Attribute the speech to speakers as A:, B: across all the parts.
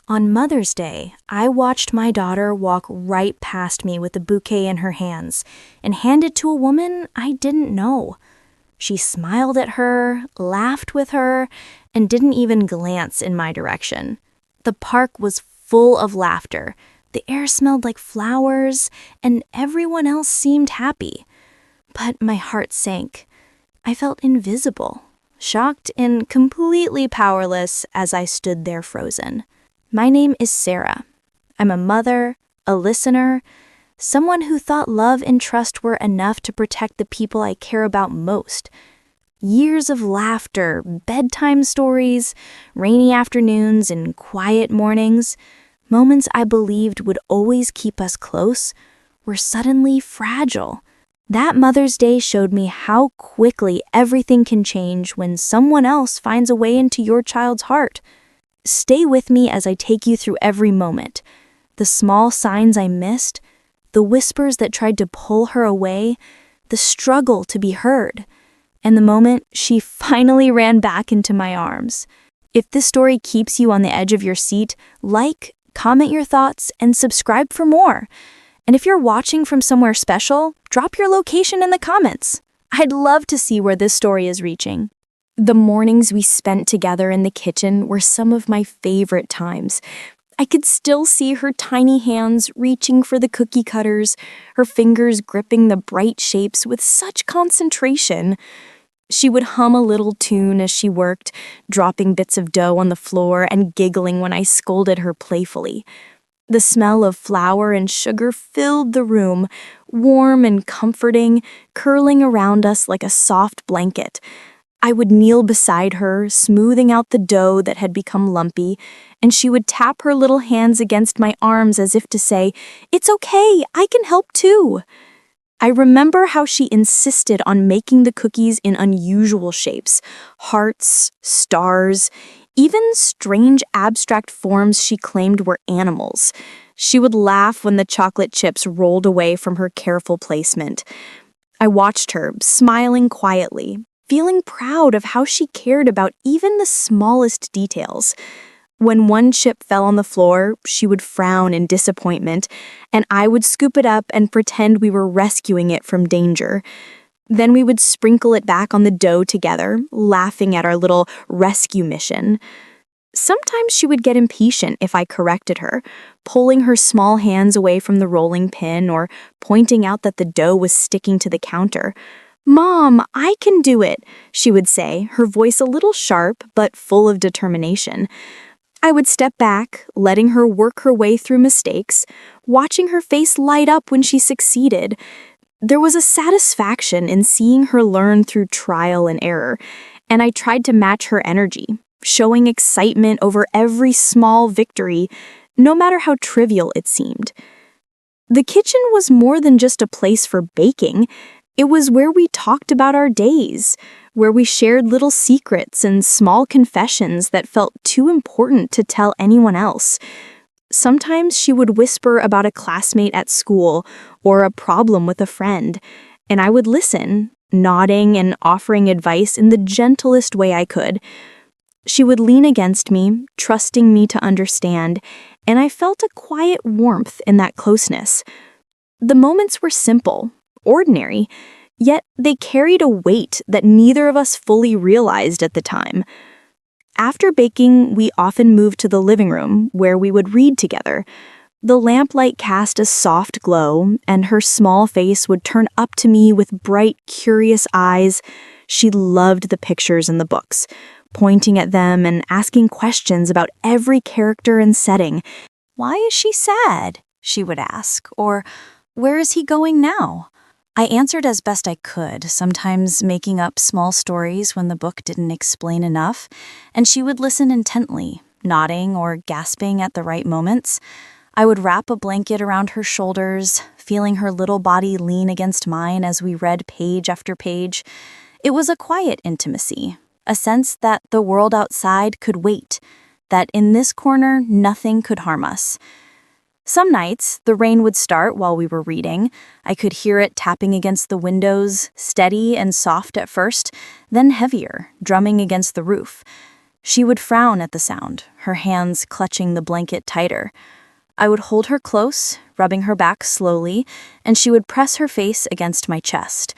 A: On Mother's Day, I watched my daughter walk right past me with a bouquet in her hands and hand it to a woman I didn't know. She smiled at her, laughed with her, and didn't even glance in my direction. The park was full of laughter. The air smelled like flowers, and everyone else seemed happy. But my heart sank. I felt invisible, shocked and completely powerless as I stood there frozen. My name is Sarah. I'm a mother, a listener, someone who thought love and trust were enough to protect the people I care about most. Years of laughter, bedtime stories, rainy afternoons, and quiet mornings, moments I believed would always keep us close, were suddenly fragile. That Mother's Day showed me how quickly everything can change when someone else finds a way into your child's heart. Stay with me as I take you through every moment. The small signs I missed, the whispers that tried to pull her away, the struggle to be heard, and the moment she finally ran back into my arms. If this story keeps you on the edge of your seat, like, comment your thoughts, and subscribe for more. And if you're watching from somewhere special, drop your location in the comments. I'd love to see where this story is reaching. The mornings we spent together in the kitchen were some of my favorite times. I could still see her tiny hands reaching for the cookie cutters, her fingers gripping the bright shapes with such concentration. She would hum a little tune as she worked, dropping bits of dough on the floor and giggling when I scolded her playfully. The smell of flour and sugar filled the room, warm and comforting, curling around us like a soft blanket. I would kneel beside her, smoothing out the dough that had become lumpy, and she would tap her little hands against my arms as if to say, "It's okay, I can help too." I remember how she insisted on making the cookies in unusual shapes, hearts, stars, even strange abstract forms she claimed were animals. She would laugh when the chocolate chips rolled away from her careful placement. I watched her, smiling quietly, feeling proud of how she cared about even the smallest details. When one chip fell on the floor, she would frown in disappointment, and I would scoop it up and pretend we were rescuing it from danger. Then we would sprinkle it back on the dough together, laughing at our little rescue mission. Sometimes she would get impatient if I corrected her, pulling her small hands away from the rolling pin or pointing out that the dough was sticking to the counter. "Mom, I can do it," she would say, her voice a little sharp but full of determination. I would step back, letting her work her way through mistakes, watching her face light up when she succeeded. There was a satisfaction in seeing her learn through trial and error, and I tried to match her energy, showing excitement over every small victory, no matter how trivial it seemed. The kitchen was more than just a place for baking. It was where we talked about our days, where we shared little secrets and small confessions that felt too important to tell anyone else. Sometimes she would whisper about a classmate at school or a problem with a friend, and I would listen, nodding and offering advice in the gentlest way I could. She would lean against me, trusting me to understand, and I felt a quiet warmth in that closeness. The moments were simple, ordinary, yet they carried a weight that neither of us fully realized at the time. After baking, we often moved to the living room, where we would read together. The lamplight cast a soft glow, and her small face would turn up to me with bright, curious eyes. She loved the pictures in the books, pointing at them and asking questions about every character and setting. "Why is she sad?" she would ask, or "Where is he going now?" I answered as best I could, sometimes making up small stories when the book didn't explain enough, and she would listen intently, nodding or gasping at the right moments. I would wrap a blanket around her shoulders, feeling her little body lean against mine as we read page after page. It was a quiet intimacy, a sense that the world outside could wait, that in this corner nothing could harm us. Some nights, the rain would start while we were reading. I could hear it tapping against the windows, steady and soft at first, then heavier, drumming against the roof. She would frown at the sound, her hands clutching the blanket tighter. I would hold her close, rubbing her back slowly, and she would press her face against my chest.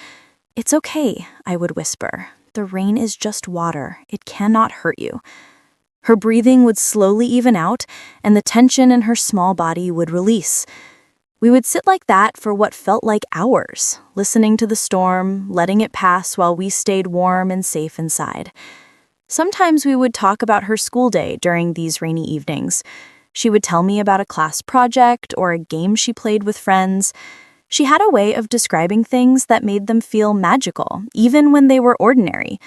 A: "It's okay," I would whisper. "The rain is just water. It cannot hurt you." Her breathing would slowly even out, and the tension in her small body would release. We would sit like that for what felt like hours, listening to the storm, letting it pass while we stayed warm and safe inside. Sometimes we would talk about her school day during these rainy evenings. She would tell me about a class project or a game she played with friends. She had a way of describing things that made them feel magical, even when they were ordinary.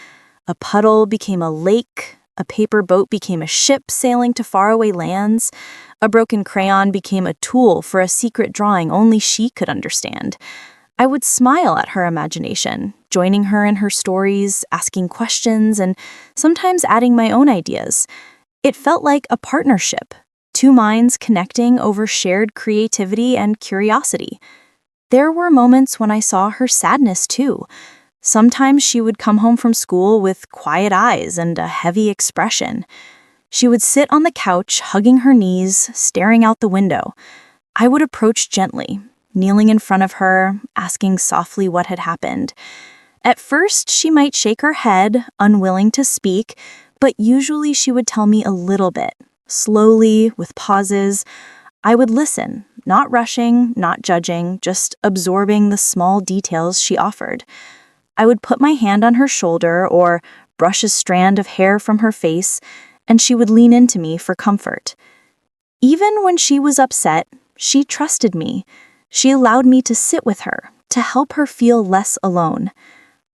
A: A puddle became a lake, a paper boat became a ship sailing to faraway lands, a broken crayon became a tool for a secret drawing only she could understand. I would smile at her imagination, joining her in her stories, asking questions, and sometimes adding my own ideas. It felt like a partnership, two minds connecting over shared creativity and curiosity. There were moments when I saw her sadness too. Sometimes she would come home from school with quiet eyes and a heavy expression. She would sit on the couch, hugging her knees, staring out the window. I would approach gently, kneeling in front of her, asking softly what had happened. At first, she might shake her head, unwilling to speak, but usually she would tell me a little bit, slowly, with pauses. I would listen, not rushing, not judging, just absorbing the small details she offered. I would put my hand on her shoulder or brush a strand of hair from her face, and she would lean into me for comfort. Even when she was upset, she trusted me. She allowed me to sit with her, to help her feel less alone.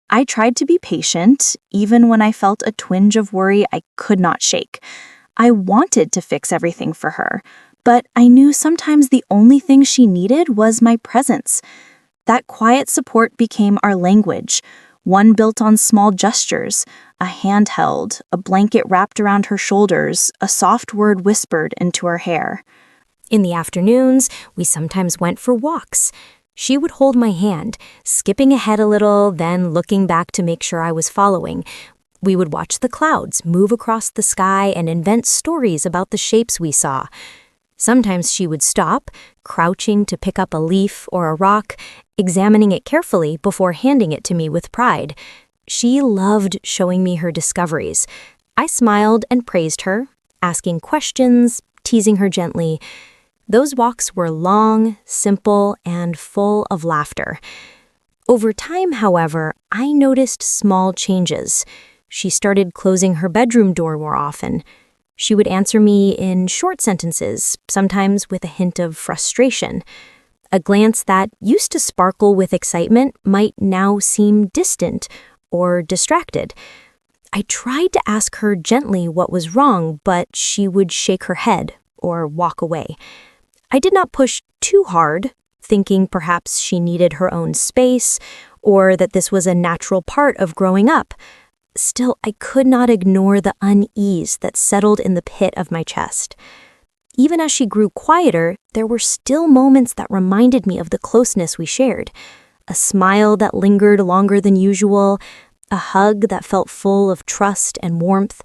A: I tried to be patient, even when I felt a twinge of worry I could not shake. I wanted to fix everything for her, but I knew sometimes the only thing she needed was my presence. That quiet support became our language, one built on small gestures, a hand held, a blanket wrapped around her shoulders, a soft word whispered into her hair. In the afternoons, we sometimes went for walks. She would hold my hand, skipping ahead a little, then looking back to make sure I was following. We would watch the clouds move across the sky and invent stories about the shapes we saw. Sometimes she would stop, crouching to pick up a leaf or a rock, examining it carefully before handing it to me with pride. She loved showing me her discoveries. I smiled and praised her, asking questions, teasing her gently. Those walks were long, simple, and full of laughter. Over time, however, I noticed small changes. She started closing her bedroom door more often. She would answer me in short sentences, sometimes with a hint of frustration. A glance that used to sparkle with excitement might now seem distant or distracted. I tried to ask her gently what was wrong, but she would shake her head or walk away. I did not push too hard, thinking perhaps she needed her own space or that this was a natural part of growing up. Still, I could not ignore the unease that settled in the pit of my chest. Even as she grew quieter, there were still moments that reminded me of the closeness we shared. A smile that lingered longer than usual, a hug that felt full of trust and warmth,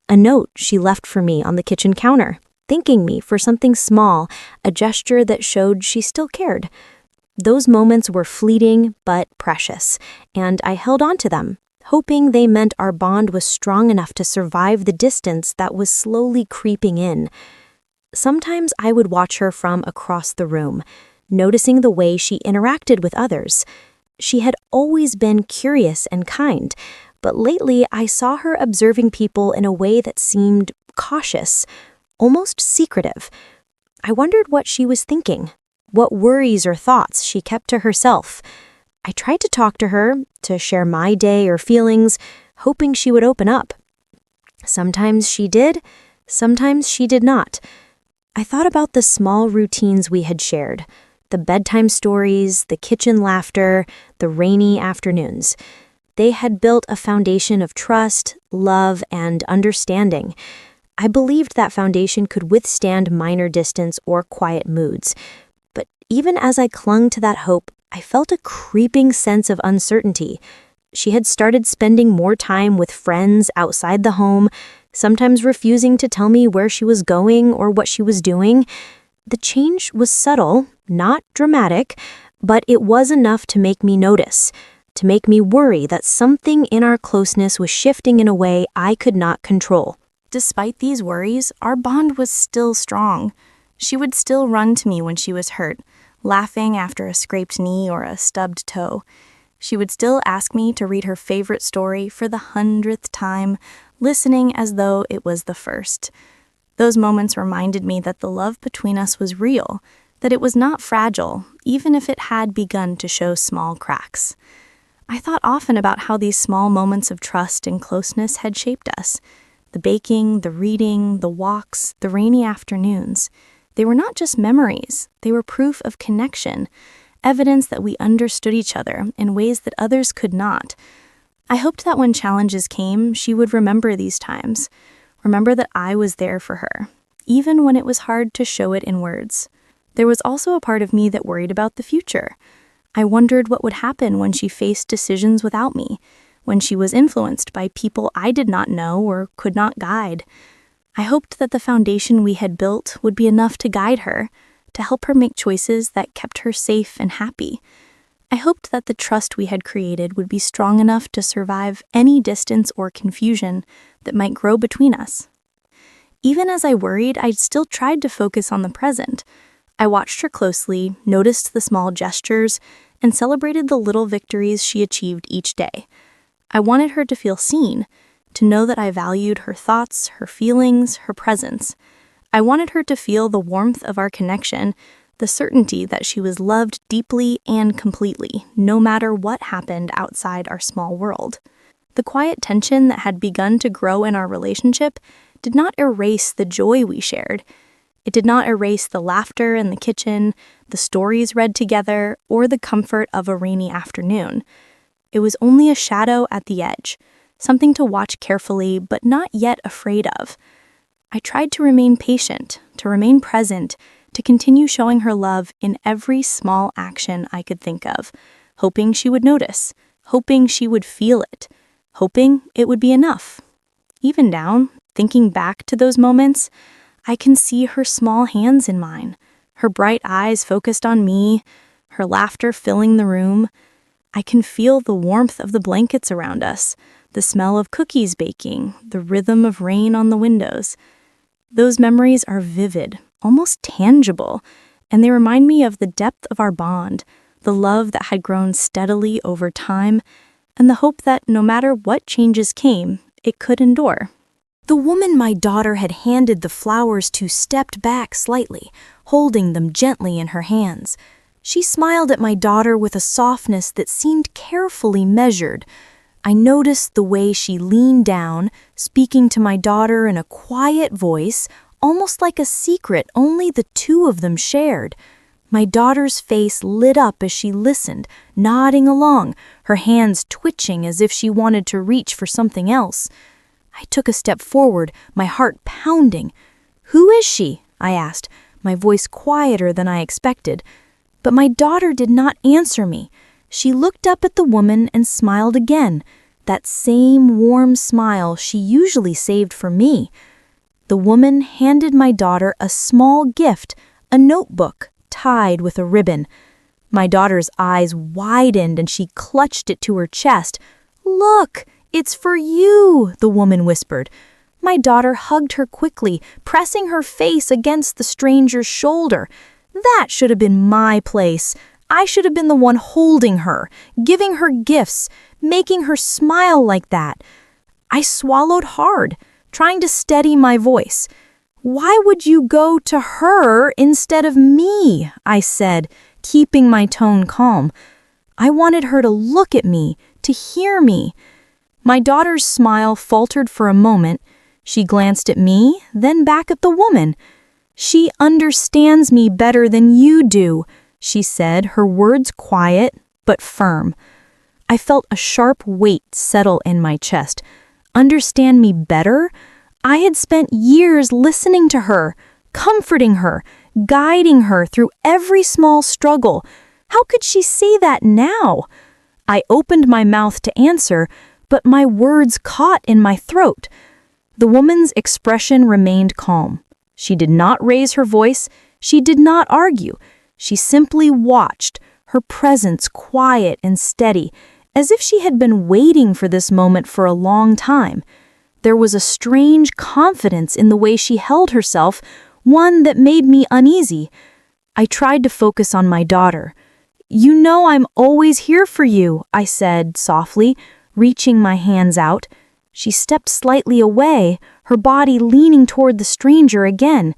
A: a note she left for me on the kitchen counter, thanking me for something small, a gesture that showed she still cared. Those moments were fleeting but precious, and I held on to them, hoping they meant our bond was strong enough to survive the distance that was slowly creeping in. Sometimes I would watch her from across the room, noticing the way she interacted with others. She had always been curious and kind, but lately I saw her observing people in a way that seemed cautious, almost secretive. I wondered what she was thinking, what worries or thoughts she kept to herself. I tried to talk to her, to share my day or feelings, hoping she would open up. Sometimes she did, sometimes she did not. I thought about the small routines we had shared, the bedtime stories, the kitchen laughter, the rainy afternoons. They had built a foundation of trust, love, and understanding. I believed that foundation could withstand minor distance or quiet moods. But even as I clung to that hope, I felt a creeping sense of uncertainty. She had started spending more time with friends outside the home, sometimes refusing to tell me where she was going or what she was doing. The change was subtle, not dramatic, but it was enough to make me notice, to make me worry that something in our closeness was shifting in a way I could not control. Despite these worries, our bond was still strong. She would still run to me when she was hurt, laughing after a scraped knee or a stubbed toe. She would still ask me to read her favorite story for the 100th time, listening as though it was the first. Those moments reminded me that the love between us was real, that it was not fragile, even if it had begun to show small cracks. I thought often about how these small moments of trust and closeness had shaped us. The baking, the reading, the walks, the rainy afternoons. They were not just memories, they were proof of connection, evidence that we understood each other in ways that others could not. I hoped that when challenges came, she would remember these times, remember that I was there for her, even when it was hard to show it in words. There was also a part of me that worried about the future. I wondered what would happen when she faced decisions without me, when she was influenced by people I did not know or could not guide. I hoped that the foundation we had built would be enough to guide her, to help her make choices that kept her safe and happy. I hoped that the trust we had created would be strong enough to survive any distance or confusion that might grow between us. Even as I worried, I still tried to focus on the present. I watched her closely, noticed the small gestures, and celebrated the little victories she achieved each day. I wanted her to feel seen, to know that I valued her thoughts, her feelings, her presence. I wanted her to feel the warmth of our connection, the certainty that she was loved deeply and completely, no matter what happened outside our small world. The quiet tension that had begun to grow in our relationship did not erase the joy we shared. It did not erase the laughter in the kitchen, the stories read together, or the comfort of a rainy afternoon. It was only a shadow at the edge, something to watch carefully but not yet afraid of. I tried to remain patient, to remain present, to continue showing her love in every small action I could think of, hoping she would notice, hoping she would feel it, hoping it would be enough. Even now, thinking back to those moments, I can see her small hands in mine, her bright eyes focused on me, her laughter filling the room. I can feel the warmth of the blankets around us, the smell of cookies baking, the rhythm of rain on the windows. Those memories are vivid, almost tangible, and they remind me of the depth of our bond, the love that had grown steadily over time, and the hope that no matter what changes came, it could endure. The woman my daughter had handed the flowers to stepped back slightly, holding them gently in her hands. She smiled at my daughter with a softness that seemed carefully measured. I noticed the way she leaned down, speaking to my daughter in a quiet voice, almost like a secret only the two of them shared. My daughter's face lit up as she listened, nodding along, her hands twitching as if she wanted to reach for something else. I took a step forward, my heart pounding. "Who is she?" I asked, my voice quieter than I expected. But my daughter did not answer me. She looked up at the woman and smiled again, that same warm smile she usually saved for me. The woman handed my daughter a small gift, a notebook tied with a ribbon. My daughter's eyes widened and she clutched it to her chest. "Look, it's for you," the woman whispered. My daughter hugged her quickly, pressing her face against the stranger's shoulder. That should have been my place. I should have been the one holding her, giving her gifts, making her smile like that. I swallowed hard, trying to steady my voice. "Why would you go to her instead of me?" I said, keeping my tone calm. I wanted her to look at me, to hear me. My daughter's smile faltered for a moment. She glanced at me, then back at the woman. "She understands me better than you do," she said, her words quiet but firm. I felt a sharp weight settle in my chest. Understand me better? I had spent years listening to her, comforting her, guiding her through every small struggle. How could she say that now? I opened my mouth to answer, but my words caught in my throat. The woman's expression remained calm. She did not raise her voice. She did not argue. She simply watched, her presence quiet and steady, as if she had been waiting for this moment for a long time. There was a strange confidence in the way she held herself, one that made me uneasy. I tried to focus on my daughter. "You know I'm always here for you," I said softly, reaching my hands out. She stepped slightly away, her body leaning toward the stranger again.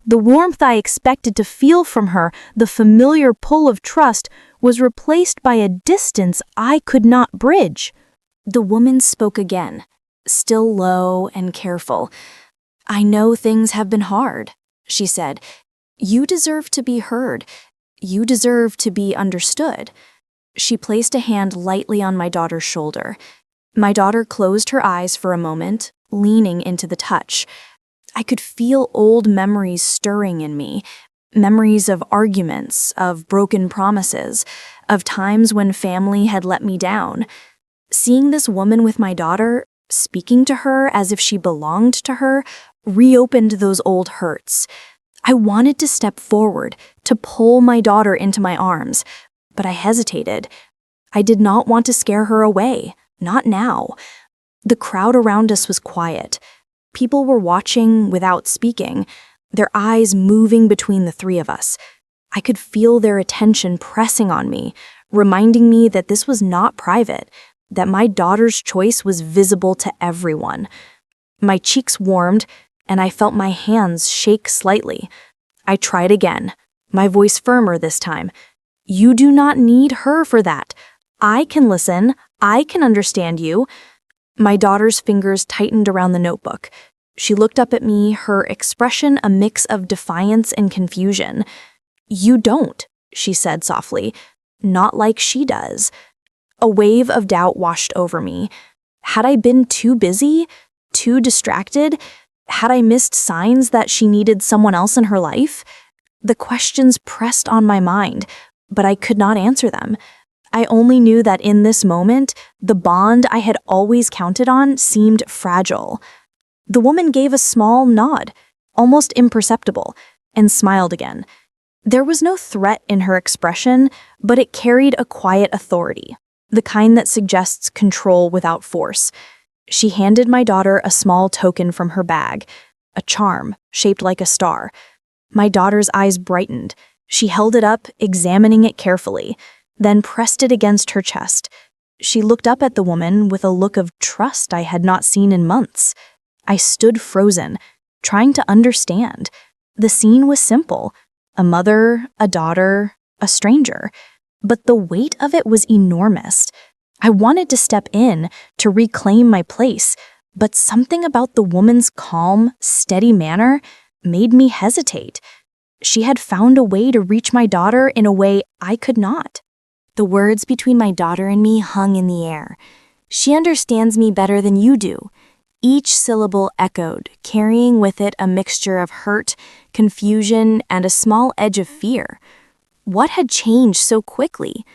A: The warmth I expected to feel from her, the familiar pull of trust, was replaced by a distance I could not bridge. The woman spoke again, still low and careful. "I know things have been hard," she said. "You deserve to be heard. You deserve to be understood." She placed a hand lightly on my daughter's shoulder. My daughter closed her eyes for a moment, leaning into the touch. I could feel old memories stirring in me, memories of arguments, of broken promises, of times when family had let me down. Seeing this woman with my daughter, speaking to her as if she belonged to her, reopened those old hurts. I wanted to step forward, to pull my daughter into my arms, but I hesitated. I did not want to scare her away, not now. The crowd around us was quiet. People were watching without speaking, their eyes moving between the three of us. I could feel their attention pressing on me, reminding me that this was not private, that my daughter's choice was visible to everyone. My cheeks warmed, and I felt my hands shake slightly. I tried again, my voice firmer this time. "You do not need her for that. I can listen. I can understand you." My daughter's fingers tightened around the notebook. She looked up at me, her expression a mix of defiance and confusion. "You don't," she said softly. "Not like she does." A wave of doubt washed over me. Had I been too busy? Too distracted? Had I missed signs that she needed someone else in her life? The questions pressed on my mind, but I could not answer them. I only knew that in this moment, the bond I had always counted on seemed fragile. The woman gave a small nod, almost imperceptible, and smiled again. There was no threat in her expression, but it carried a quiet authority, the kind that suggests control without force. She handed my daughter a small token from her bag, a charm shaped like a star. My daughter's eyes brightened. She held it up, examining it carefully, then pressed it against her chest. She looked up at the woman with a look of trust I had not seen in months. I stood frozen, trying to understand. The scene was simple: a mother, a daughter, a stranger. But the weight of it was enormous. I wanted to step in, to reclaim my place, but something about the woman's calm, steady manner made me hesitate. She had found a way to reach my daughter in a way I could not. The words between my daughter and me hung in the air. "She understands me better than you do." Each syllable echoed, carrying with it a mixture of hurt, confusion, and a small edge of fear. What had changed so quickly?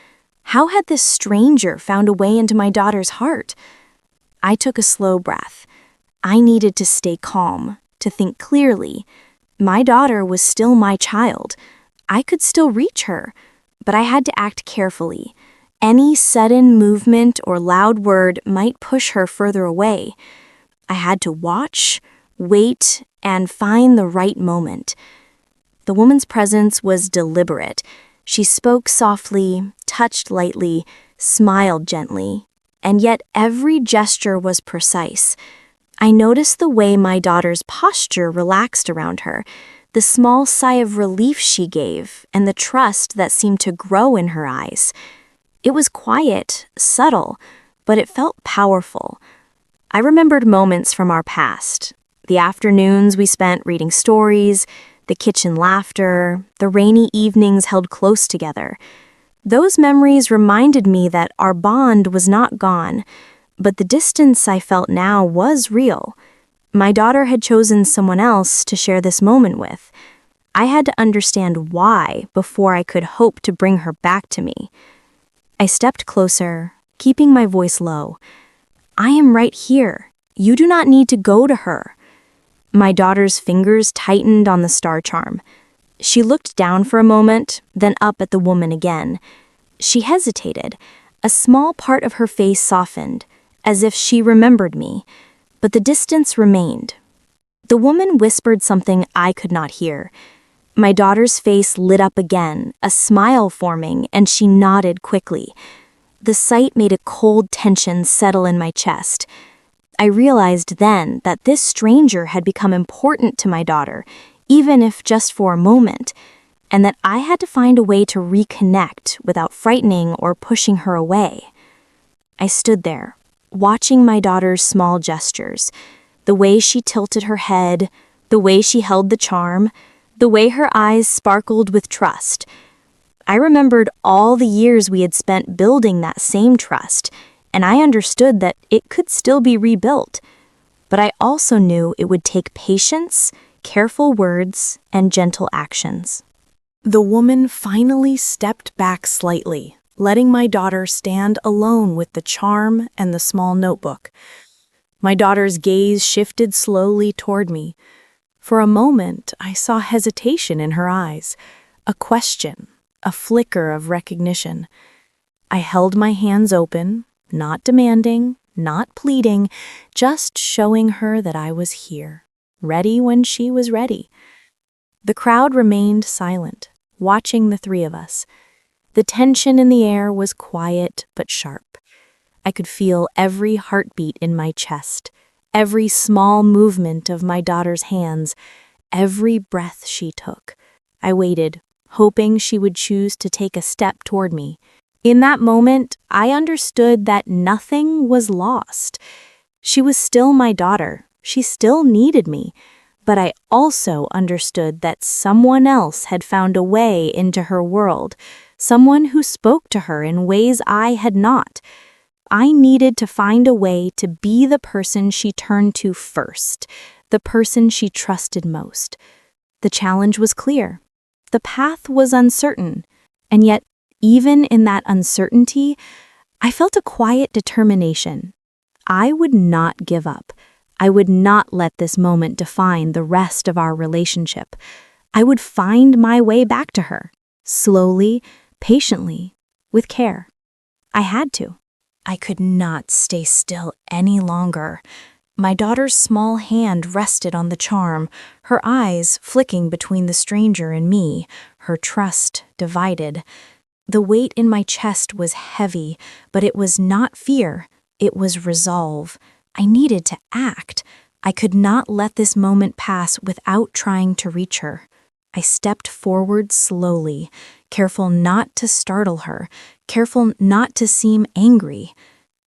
A: How had this stranger found a way into my daughter's heart? I took a slow breath. I needed to stay calm, to think clearly. My daughter was still my child. I could still reach her, but I had to act carefully. Any sudden movement or loud word might push her further away. I had to watch, wait, and find the right moment. The woman's presence was deliberate. She spoke softly, touched lightly, smiled gently, and yet every gesture was precise. I noticed the way my daughter's posture relaxed around her, the small sigh of relief she gave, and the trust that seemed to grow in her eyes. It was quiet, subtle, but it felt powerful. I remembered moments from our past, the afternoons we spent reading stories, the kitchen laughter, the rainy evenings held close together. Those memories reminded me that our bond was not gone, but the distance I felt now was real. My daughter had chosen someone else to share this moment with. I had to understand why before I could hope to bring her back to me. I stepped closer, keeping my voice low. "I am right here. You do not need to go to her." My daughter's fingers tightened on the star charm. She looked down for a moment, then up at the woman again. She hesitated. A small part of her face softened, as if she remembered me, but the distance remained. The woman whispered something I could not hear. My daughter's face lit up again, a smile forming, and she nodded quickly. The sight made a cold tension settle in my chest. I realized then that this stranger had become important to my daughter, even if just for a moment, and that I had to find a way to reconnect without frightening or pushing her away. I stood there, watching my daughter's small gestures, the way she tilted her head, the way she held the charm, the way her eyes sparkled with trust. I remembered all the years we had spent building that same trust, and I understood that it could still be rebuilt. But I also knew it would take patience, careful words, and gentle actions. The woman finally stepped back slightly, letting my daughter stand alone with the charm and the small notebook. My daughter's gaze shifted slowly toward me. For a moment, I saw hesitation in her eyes, a question, a flicker of recognition. I held my hands open, not demanding, not pleading, just showing her that I was here, ready when she was ready. The crowd remained silent, watching the three of us. The tension in the air was quiet but sharp. I could feel every heartbeat in my chest, every small movement of my daughter's hands, every breath she took. I waited, hoping she would choose to take a step toward me. In that moment, I understood that nothing was lost. She was still my daughter. She still needed me. But I also understood that someone else had found a way into her world, someone who spoke to her in ways I had not. I needed to find a way to be the person she turned to first, the person she trusted most. The challenge was clear. The path was uncertain, and yet, even in that uncertainty, I felt a quiet determination. I would not give up. I would not let this moment define the rest of our relationship. I would find my way back to her, slowly, patiently, with care. I had to. I could not stay still any longer. My daughter's small hand rested on the charm, her eyes flicking between the stranger and me, her trust divided. The weight in my chest was heavy, but it was not fear, it was resolve. I needed to act. I could not let this moment pass without trying to reach her. I stepped forward slowly, careful not to startle her, careful not to seem angry.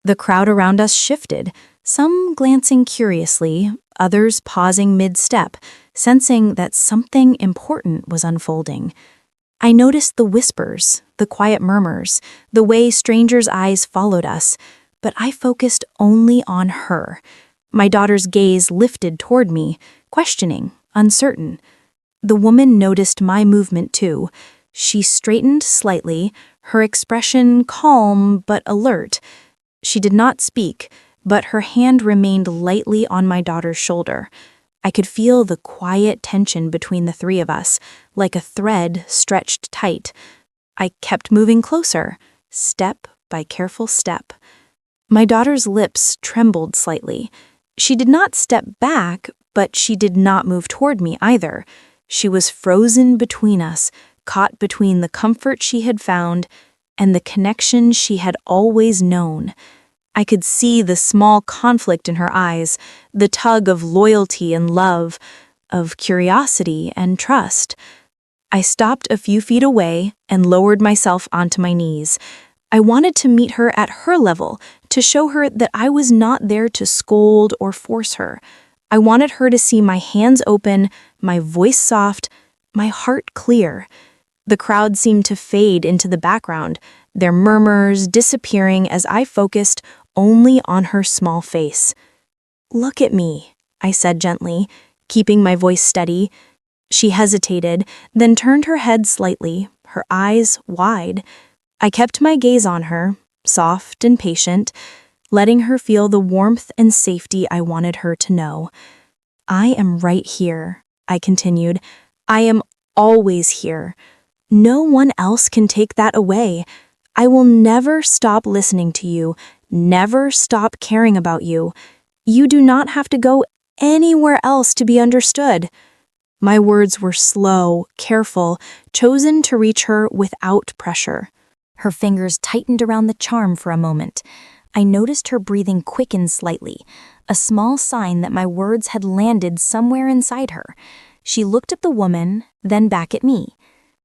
A: The crowd around us shifted, some glancing curiously, others pausing mid-step, sensing that something important was unfolding. I noticed the whispers, the quiet murmurs, the way strangers' eyes followed us, but I focused only on her. My daughter's gaze lifted toward me, questioning, uncertain. The woman noticed my movement too. She straightened slightly, her expression calm but alert. She did not speak, but her hand remained lightly on my daughter's shoulder. I could feel the quiet tension between the three of us, like a thread stretched tight. I kept moving closer, step by careful step. My daughter's lips trembled slightly. She did not step back, but she did not move toward me either. She was frozen between us, caught between the comfort she had found and the connection she had always known. I could see the small conflict in her eyes, the tug of loyalty and love, of curiosity and trust. I stopped a few feet away and lowered myself onto my knees. I wanted to meet her at her level, to show her that I was not there to scold or force her. I wanted her to see my hands open, my voice soft, my heart clear. The crowd seemed to fade into the background, their murmurs disappearing as I focused only on her small face. "Look at me," I said gently, keeping my voice steady. She hesitated, then turned her head slightly, her eyes wide. I kept my gaze on her, soft and patient. letting her feel the warmth and safety I wanted her to know. "I am right here," I continued. "I am always here. No one else can take that away. I will never stop listening to you, never stop caring about you. You do not have to go anywhere else to be understood." My words were slow, careful, chosen to reach her without pressure. Her fingers tightened around the charm for a moment. I noticed her breathing quicken slightly, a small sign that my words had landed somewhere inside her. She looked at the woman, then back at me.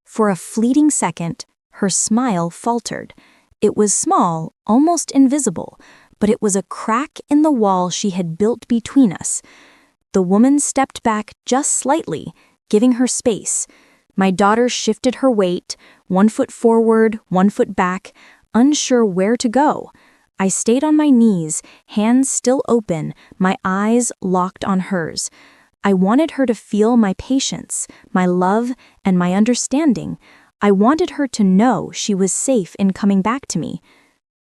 A: For a fleeting second, her smile faltered. It was small, almost invisible, but it was a crack in the wall she had built between us. The woman stepped back just slightly, giving her space. My daughter shifted her weight, 1 foot forward, 1 foot back, unsure where to go. I stayed on my knees, hands still open, my eyes locked on hers. I wanted her to feel my patience, my love, and my understanding. I wanted her to know she was safe in coming back to me.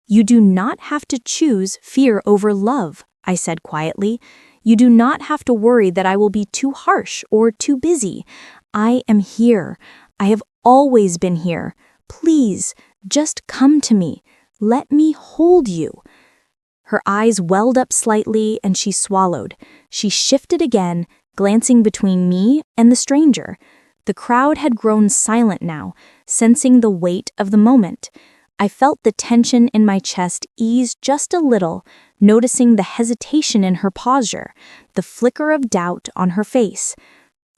A: "You do not have to choose fear over love," I said quietly. "You do not have to worry that I will be too harsh or too busy. I am here. I have always been here. Please, just come to me. Let me hold you." Her eyes welled up slightly and she swallowed. She shifted again, glancing between me and the stranger. The crowd had grown silent now, sensing the weight of the moment. I felt the tension in my chest ease just a little, noticing the hesitation in her posture, the flicker of doubt on her face.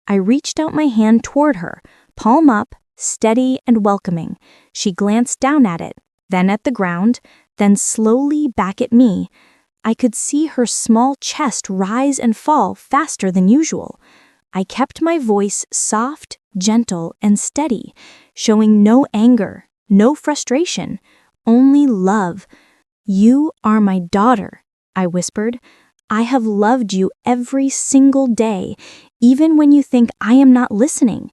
A: I reached out my hand toward her, palm up, steady and welcoming. She glanced down at it, then at the ground, then slowly back at me. I could see her small chest rise and fall faster than usual. I kept my voice soft, gentle, and steady, showing no anger, no frustration, only love. "You are my daughter," I whispered. "I have loved you every single day, even when you think I am not listening.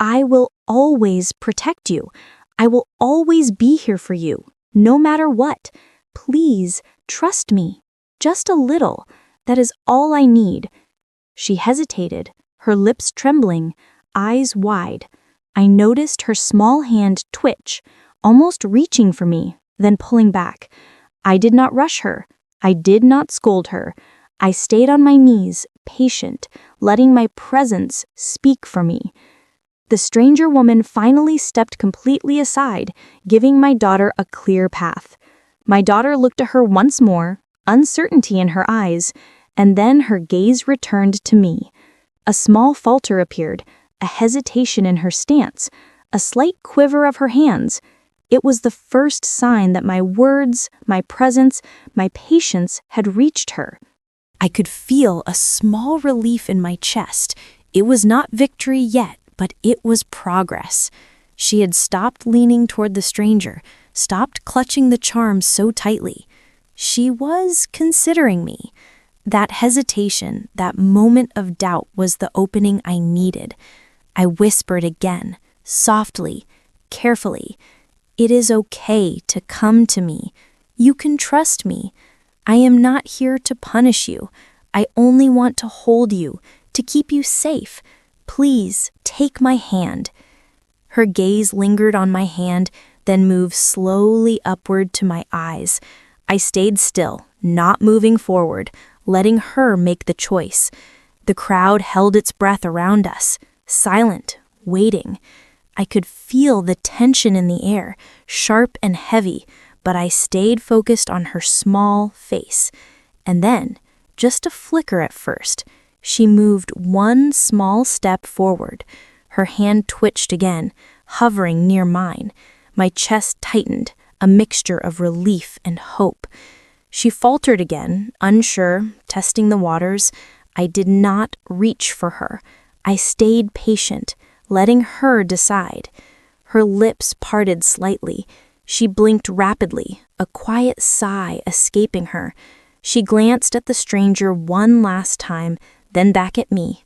A: I will always protect you. I will always be here for you, no matter what. Please trust me, just a little. That is all I need." She hesitated, her lips trembling, eyes wide. I noticed her small hand twitch, almost reaching for me, then pulling back. I did not rush her. I did not scold her. I stayed on my knees, patient, letting my presence speak for me. The stranger woman finally stepped completely aside, giving my daughter a clear path. My daughter looked at her once more, uncertainty in her eyes, and then her gaze returned to me. A small falter appeared, a hesitation in her stance, a slight quiver of her hands. It was the first sign that my words, my presence, my patience had reached her. I could feel a small relief in my chest. It was not victory yet, but it was progress. She had stopped leaning toward the stranger, stopped clutching the charm so tightly. She was considering me. That hesitation, that moment of doubt was the opening I needed. I whispered again, softly, carefully, "It is okay to come to me. You can trust me. I am not here to punish you. I only want to hold you, to keep you safe. Please take my hand." Her gaze lingered on my hand, then moved slowly upward to my eyes. I stayed still, not moving forward, letting her make the choice. The crowd held its breath around us, silent, waiting. I could feel the tension in the air, sharp and heavy, but I stayed focused on her small face. And then, just a flicker at first, she moved one small step forward. Her hand twitched again, hovering near mine. My chest tightened, a mixture of relief and hope. She faltered again, unsure, testing the waters. I did not reach for her. I stayed patient, letting her decide. Her lips parted slightly. She blinked rapidly, a quiet sigh escaping her. She glanced at the stranger one last time, then back at me.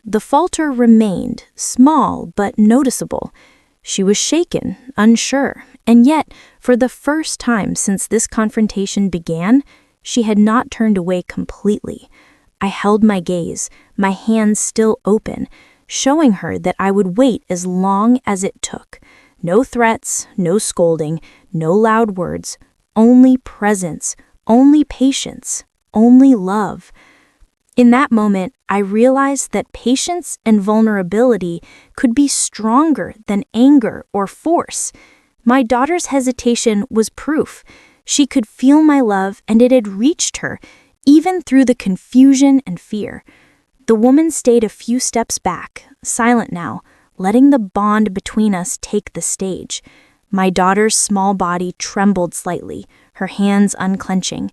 A: The falter remained, small but noticeable. She was shaken, unsure, and yet, for the first time since this confrontation began, She had not turned away completely. I held my gaze, my hands still open, showing her that I would wait as long as it took. No threats, no scolding, no loud words, only presence, only patience, only love. In that moment, I realized that patience and vulnerability could be stronger than anger or force. My daughter's hesitation was proof. She could feel my love, and it had reached her, even through the confusion and fear. The woman stayed a few steps back, silent now, letting the bond between us take the stage. My daughter's small body trembled slightly, her hands unclenching.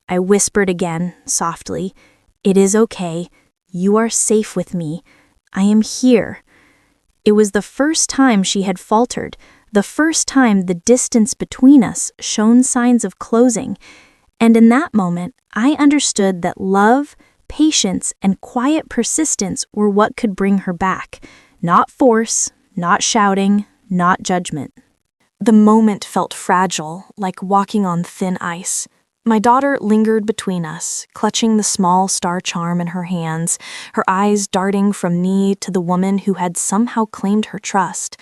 A: I whispered again, softly, "It is okay. You are safe with me. I am here." It was the first time she had faltered, the first time the distance between us shown signs of closing. And in that moment, I understood that love, patience, and quiet persistence were what could bring her back. Not force, not shouting, not judgment. The moment felt fragile, like walking on thin ice. My daughter lingered between us, clutching the small star charm in her hands, her eyes darting from me to the woman who had somehow claimed her trust.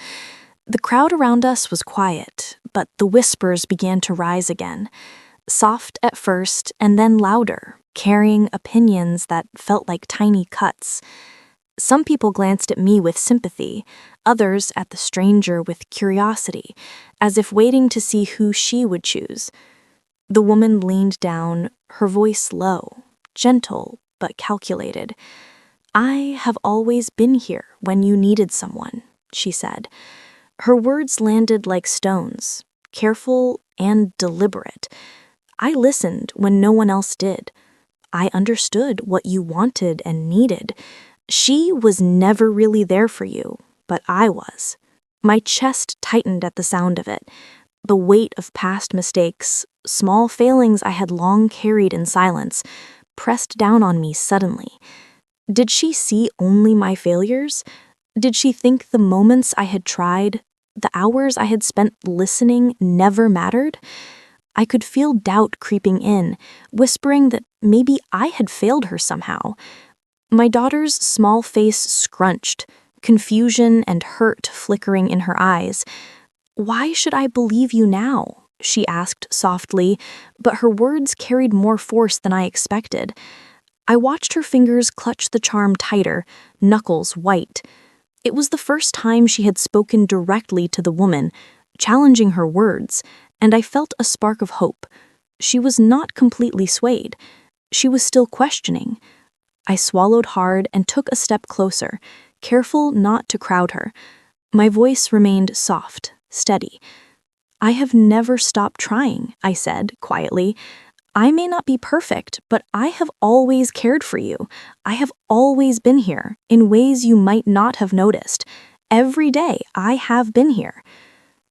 A: The crowd around us was quiet, but the whispers began to rise again. Soft at first, and then louder, carrying opinions that felt like tiny cuts. Some people glanced at me with sympathy, others at the stranger with curiosity, as if waiting to see who she would choose. The woman leaned down, her voice low, gentle but calculated. "I have always been here when you needed someone," she said. Her words landed like stones, careful and deliberate. I listened when no one else did. I understood what you wanted and needed. She was never really there for you, but I was. My chest tightened at the sound of it. The weight of past mistakes, small failings I had long carried in silence, pressed down on me suddenly. Did she see only my failures? Did she think the moments I had tried, the hours I had spent listening, never mattered? I could feel doubt creeping in, whispering that maybe I had failed her somehow. My daughter's small face scrunched, confusion and hurt flickering in her eyes. "Why should I believe you now?" she asked softly, but her words carried more force than I expected. I watched her fingers clutch the charm tighter, knuckles white. It was the first time she had spoken directly to the woman, challenging her words, and I felt a spark of hope. She was not completely swayed. She was still questioning. I swallowed hard and took a step closer, careful not to crowd her. My voice remained soft, steady. "I have never stopped trying," I said quietly. "I may not be perfect, but I have always cared for you. I have always been here, in ways you might not have noticed. Every day, I have been here."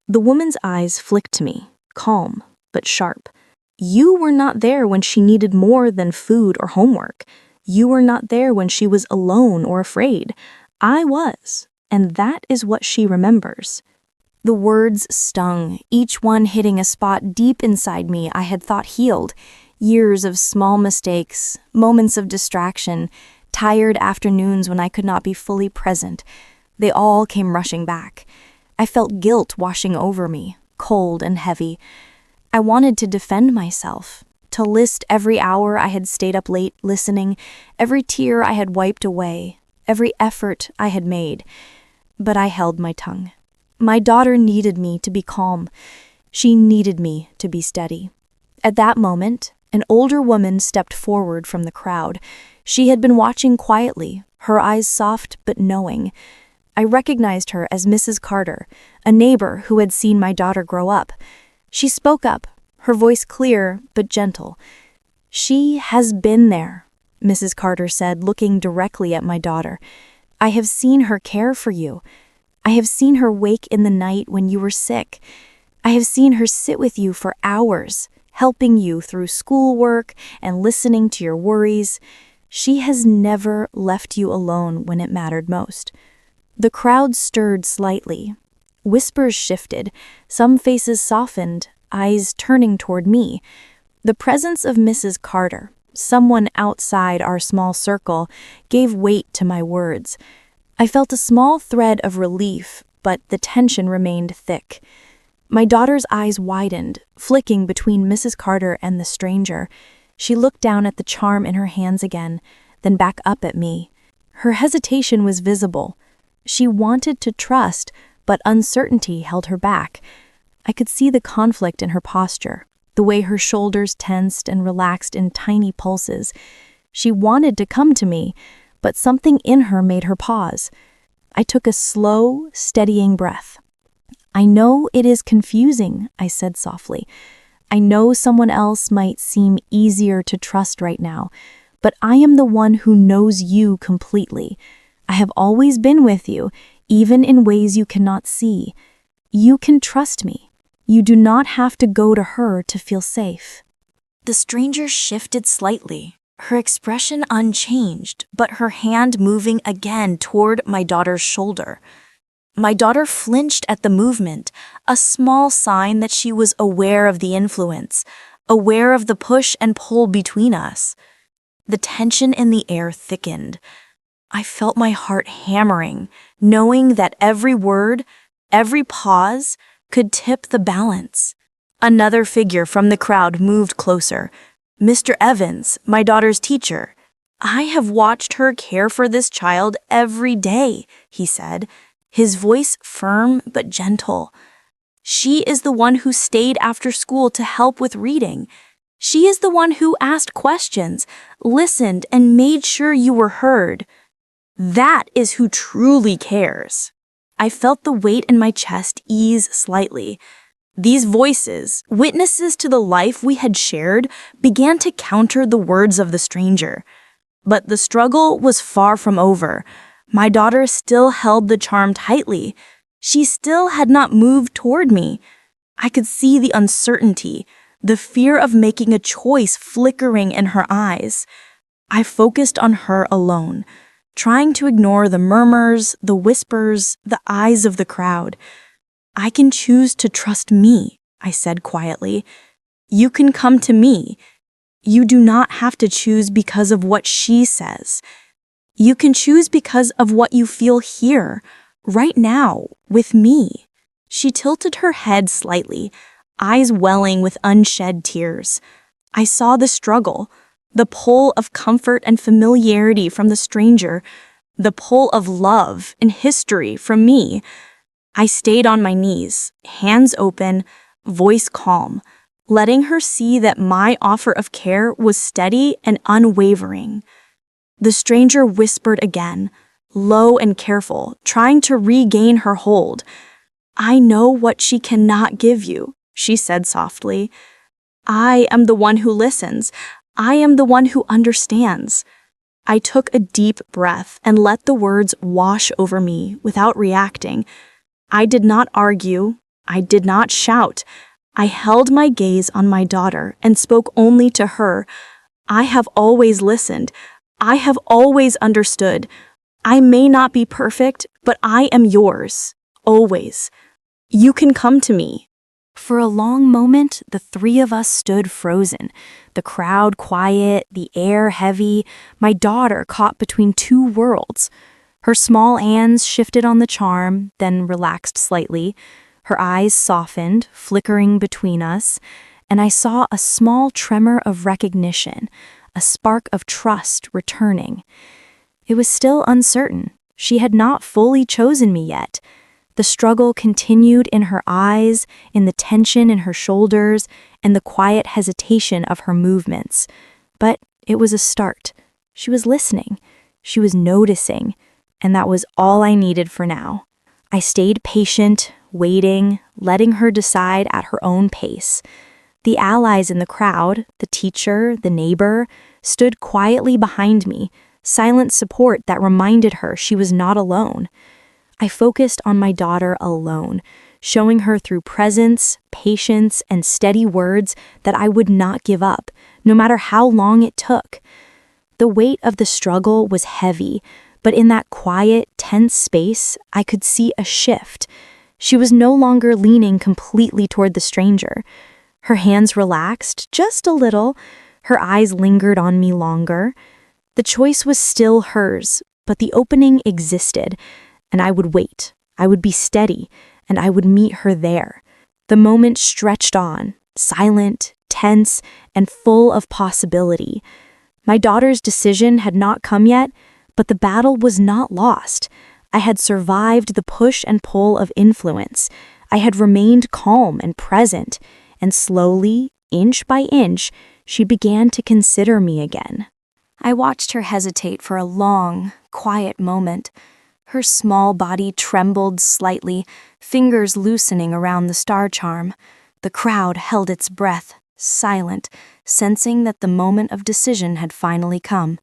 A: The woman's eyes flicked to me, calm but sharp. "You were not there when she needed more than food or homework. You were not there when she was alone or afraid. I was, and that is what she remembers." The words stung, each one hitting a spot deep inside me I had thought healed. Years of small mistakes, moments of distraction, tired afternoons when I could not be fully present. They all came rushing back. I felt guilt washing over me, cold and heavy. I wanted to defend myself, to list every hour I had stayed up late listening, every tear I had wiped away, every effort I had made. But I held my tongue. My daughter needed me to be calm. She needed me to be steady. At that moment, an older woman stepped forward from the crowd. She had been watching quietly, her eyes soft but knowing. I recognized her as Mrs. Carter, a neighbor who had seen my daughter grow up. She spoke up, her voice clear but gentle. "She has been there," Mrs. Carter said, looking directly at my daughter. "I have seen her care for you. I have seen her wake in the night when you were sick. I have seen her sit with you for hours, helping you through schoolwork and listening to your worries. She has never left you alone when it mattered most." The crowd stirred slightly. Whispers shifted, some faces softened, eyes turning toward me. The presence of Mrs. Carter, someone outside our small circle, gave weight to my words. I felt a small thread of relief, but the tension remained thick. My daughter's eyes widened, flicking between Mrs. Carter and the stranger. She looked down at the charm in her hands again, then back up at me. Her hesitation was visible. She wanted to trust, but uncertainty held her back. I could see the conflict in her posture, the way her shoulders tensed and relaxed in tiny pulses. She wanted to come to me, but something in her made her pause. I took a slow, steadying breath. "I know it is confusing," I said softly. "I know someone else might seem easier to trust right now, but I am the one who knows you completely. I have always been with you, even in ways you cannot see. You can trust me. You do not have to go to her to feel safe." The stranger shifted slightly, her expression unchanged, but her hand moving again toward my daughter's shoulder. My daughter flinched at the movement, a small sign that she was aware of the influence, aware of the push and pull between us. The tension in the air thickened. I felt my heart hammering, knowing that every word, every pause, could tip the balance. Another figure from the crowd moved closer. Mr. Evans, my daughter's teacher. "I have watched her care for this child every day," he said, his voice firm but gentle. "She is the one who stayed after school to help with reading. She is the one who asked questions, listened, and made sure you were heard. That is who truly cares." I felt the weight in my chest ease slightly. These voices, witnesses to the life we had shared, began to counter the words of the stranger. But the struggle was far from over. My daughter still held the charm tightly. She still had not moved toward me. I could see the uncertainty, the fear of making a choice flickering in her eyes. I focused on her alone, trying to ignore the murmurs, the whispers, the eyes of the crowd. "I can choose to trust me," I said quietly. "You can come to me. You do not have to choose because of what she says. You can choose because of what you feel here, right now, with me." She tilted her head slightly, eyes welling with unshed tears. I saw the struggle, the pull of comfort and familiarity from the stranger, the pull of love and history from me. I stayed on my knees, hands open, voice calm, letting her see that my offer of care was steady and unwavering. The stranger whispered again, low and careful, trying to regain her hold. "I know what she cannot give you," she said softly. "I am the one who listens. I am the one who understands." I took a deep breath and let the words wash over me without reacting. I did not argue. I did not shout. I held my gaze on my daughter and spoke only to her. "I have always listened. I have always understood. I may not be perfect, but I am yours. Always. You can come to me." For a long moment, the three of us stood frozen, the crowd quiet, the air heavy, my daughter caught between two worlds. Her small hands shifted on the charm, then relaxed slightly. Her eyes softened, flickering between us, and I saw a small tremor of recognition, a spark of trust returning. It was still uncertain. She had not fully chosen me yet. The struggle continued in her eyes, in the tension in her shoulders, and the quiet hesitation of her movements. But it was a start. She was listening. She was noticing. And that was all I needed for now. I stayed patient, waiting, letting her decide at her own pace. The allies in the crowd, the teacher, the neighbor, stood quietly behind me, silent support that reminded her she was not alone. I focused on my daughter alone, showing her through presence, patience, and steady words that I would not give up, no matter how long it took. The weight of the struggle was heavy, but in that quiet, tense space, I could see a shift. She was no longer leaning completely toward the stranger. Her hands relaxed just a little. Her eyes lingered on me longer. The choice was still hers, but the opening existed, and I would wait. I would be steady, and I would meet her there. The moment stretched on, silent, tense, and full of possibility. My daughter's decision had not come yet, but the battle was not lost. I had survived the push and pull of influence. I had remained calm and present, and slowly, inch by inch, she began to consider me again. I watched her hesitate for a long, quiet moment. Her small body trembled slightly, fingers loosening around the star charm. The crowd held its breath, silent, sensing that the moment of decision had finally come.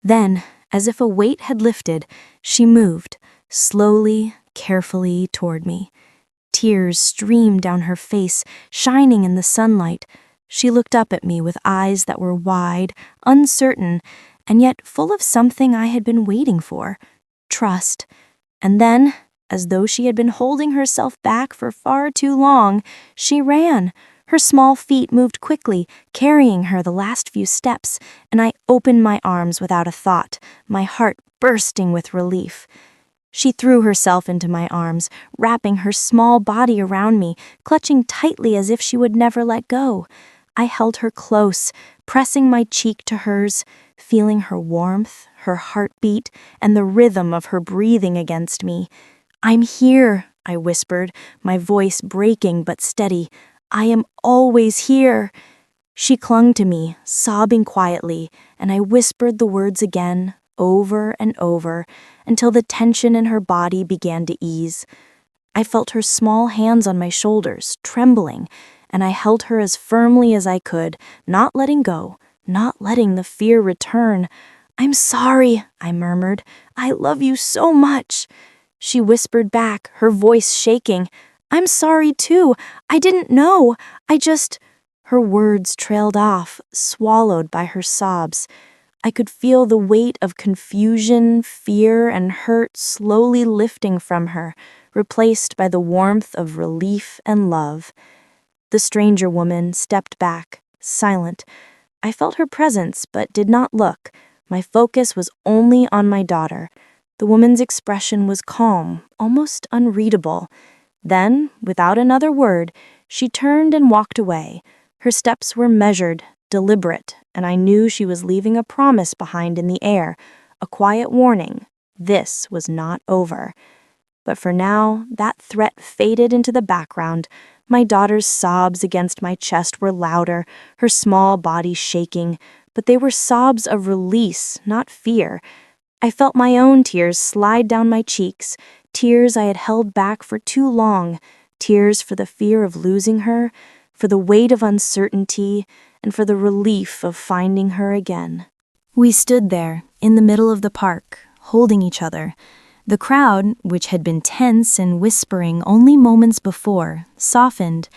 A: Then, as if a weight had lifted, she moved, slowly, carefully toward me. Tears streamed down her face, shining in the sunlight. She looked up at me with eyes that were wide, uncertain, and yet full of something I had been waiting for: trust. And then, as though she had been holding herself back for far too long, she ran. Her small feet moved quickly, carrying her the last few steps, and I opened my arms without a thought, my heart bursting with relief. She threw herself into my arms, wrapping her small body around me, clutching tightly as if she would never let go. I held her close, pressing my cheek to hers, feeling her warmth, her heartbeat, and the rhythm of her breathing against me. "I'm here," I whispered, my voice breaking but steady. "I am always here." She clung to me, sobbing quietly, and I whispered the words again, over and over, until the tension in her body began to ease. I felt her small hands on my shoulders, trembling, and I held her as firmly as I could, not letting go, not letting the fear return. "I'm sorry," I murmured. "I love you so much." She whispered back, her voice shaking. "I'm sorry too. I didn't know. Her words trailed off, swallowed by her sobs. I could feel the weight of confusion, fear, and hurt slowly lifting from her, replaced by the warmth of relief and love. The stranger woman stepped back, silent. I felt her presence, but did not look. My focus was only on my daughter. The woman's expression was calm, almost unreadable. Then, without another word, she turned and walked away. Her steps were measured, deliberate, and I knew she was leaving a promise behind in the air, a quiet warning. This was not over. But for now, that threat faded into the background. My daughter's sobs against my chest were louder, her small body shaking, but they were sobs of release, not fear. I felt my own tears slide down my cheeks, tears I had held back for too long, tears for the fear of losing her, for the weight of uncertainty, and for the relief of finding her again. We stood there, in the middle of the park, holding each other. The crowd, which had been tense and whispering only moments before, softened.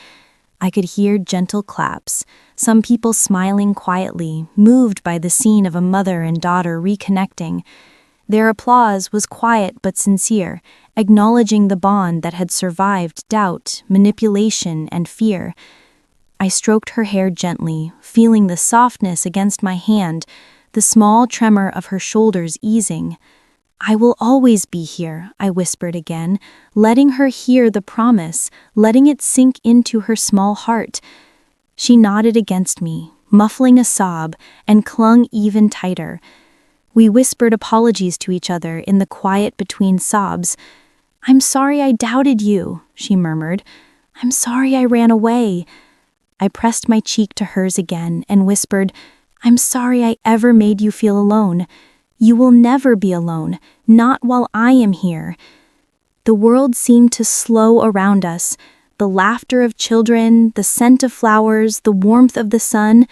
A: I could hear gentle claps, some people smiling quietly, moved by the scene of a mother and daughter reconnecting. Their applause was quiet but sincere, acknowledging the bond that had survived doubt, manipulation, and fear. I stroked her hair gently, feeling the softness against my hand, the small tremor of her shoulders easing. "I will always be here," I whispered again, letting her hear the promise, letting it sink into her small heart. She nodded against me, muffling a sob, and clung even tighter. We whispered apologies to each other in the quiet between sobs. "I'm sorry I doubted you," she murmured. "I'm sorry I ran away." I pressed my cheek to hers again and whispered, "I'm sorry I ever made you feel alone. You will never be alone, not while I am here." The world seemed to slow around us. The laughter of children, the scent of flowers, the warmth of the sun,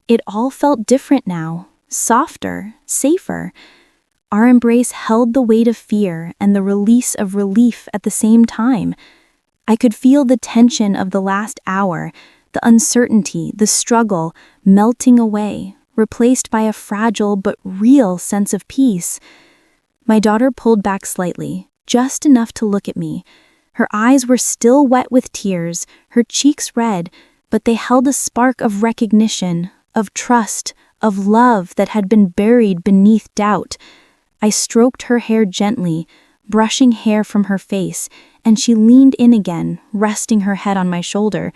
A: it all felt different now, softer, safer. Our embrace held the weight of fear and the release of relief at the same time. I could feel the tension of the last hour, the uncertainty, the struggle, melting away, replaced by a fragile but real sense of peace. My daughter pulled back slightly, just enough to look at me. Her eyes were still wet with tears, her cheeks red, but they held a spark of recognition, of trust, of love that had been buried beneath doubt. I stroked her hair gently, brushing hair from her face, and she leaned in again, resting her head on my shoulder.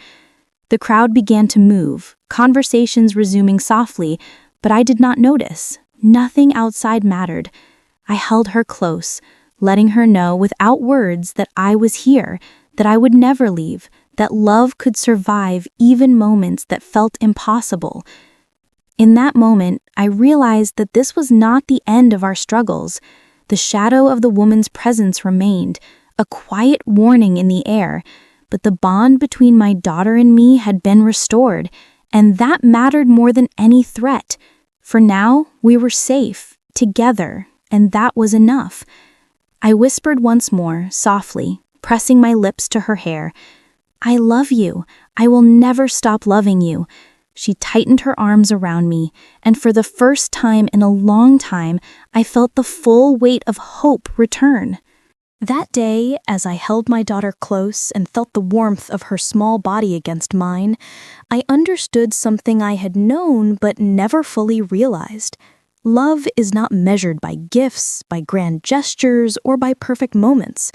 A: The crowd began to move, conversations resuming softly, but I did not notice. Nothing outside mattered. I held her close, letting her know without words that I was here, that I would never leave, that love could survive even moments that felt impossible. In that moment, I realized that this was not the end of our struggles. The shadow of the woman's presence remained, a quiet warning in the air, but the bond between my daughter and me had been restored, and that mattered more than any threat. For now, we were safe, together, and that was enough. I whispered once more, softly, pressing my lips to her hair. "I love you. I will never stop loving you." She tightened her arms around me, and for the first time in a long time, I felt the full weight of hope return. That day, as I held my daughter close and felt the warmth of her small body against mine, I understood something I had known but never fully realized. Love is not measured by gifts, by grand gestures, or by perfect moments.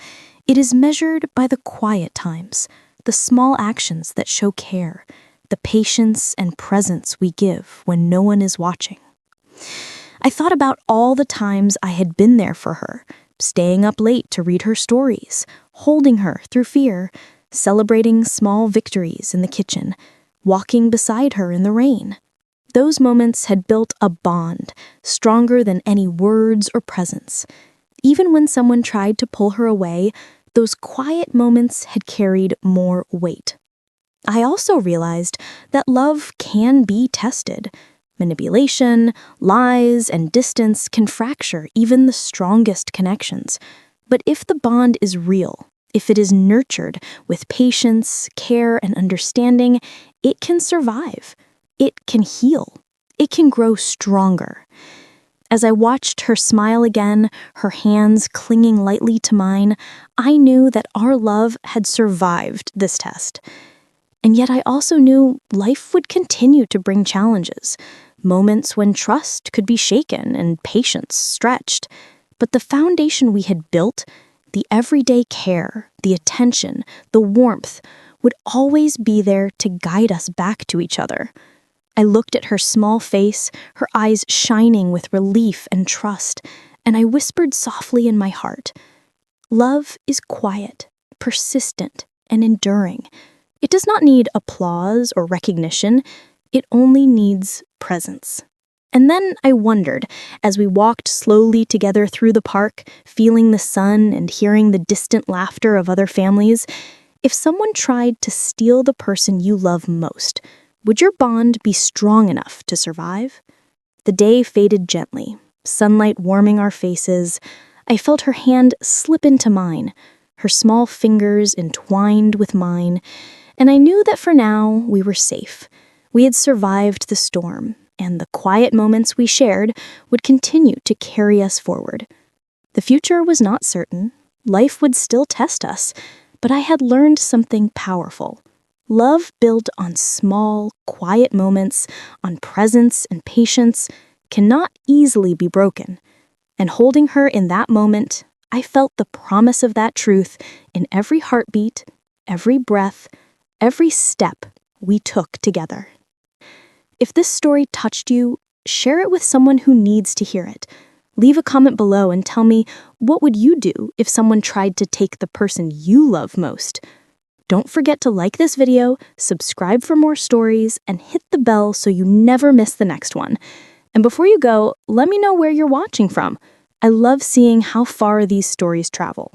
A: It is measured by the quiet times, the small actions that show care, the patience and presence we give when no one is watching. I thought about all the times I had been there for her, staying up late to read her stories, holding her through fear, celebrating small victories in the kitchen, walking beside her in the rain. Those moments had built a bond, stronger than any words or presents. Even when someone tried to pull her away, those quiet moments had carried more weight. I also realized that love can be tested. Manipulation, lies, and distance can fracture even the strongest connections. But if the bond is real, if it is nurtured with patience, care, and understanding, it can survive. It can heal. It can grow stronger. As I watched her smile again, her hands clinging lightly to mine, I knew that our love had survived this test. And yet I also knew life would continue to bring challenges, moments when trust could be shaken and patience stretched. But the foundation we had built, the everyday care, the attention, the warmth, would always be there to guide us back to each other. I looked at her small face, her eyes shining with relief and trust, and I whispered softly in my heart, "Love is quiet, persistent, and enduring. It does not need applause or recognition. It only needs presence." And then I wondered, as we walked slowly together through the park, feeling the sun and hearing the distant laughter of other families, if someone tried to steal the person you love most, would your bond be strong enough to survive? The day faded gently, sunlight warming our faces. I felt her hand slip into mine, her small fingers entwined with mine, and I knew that for now we were safe. We had survived the storm, and the quiet moments we shared would continue to carry us forward. The future was not certain. Life would still test us, but I had learned something powerful. Love built on small, quiet moments, on presence and patience, cannot easily be broken. And holding her in that moment, I felt the promise of that truth in every heartbeat, every breath, every step we took together. If this story touched you, share it with someone who needs to hear it. Leave a comment below and tell me, what would you do if someone tried to take the person you love most? Don't forget to like this video, subscribe for more stories, and hit the bell so you never miss the next one. And before you go, let me know where you're watching from. I love seeing how far these stories travel.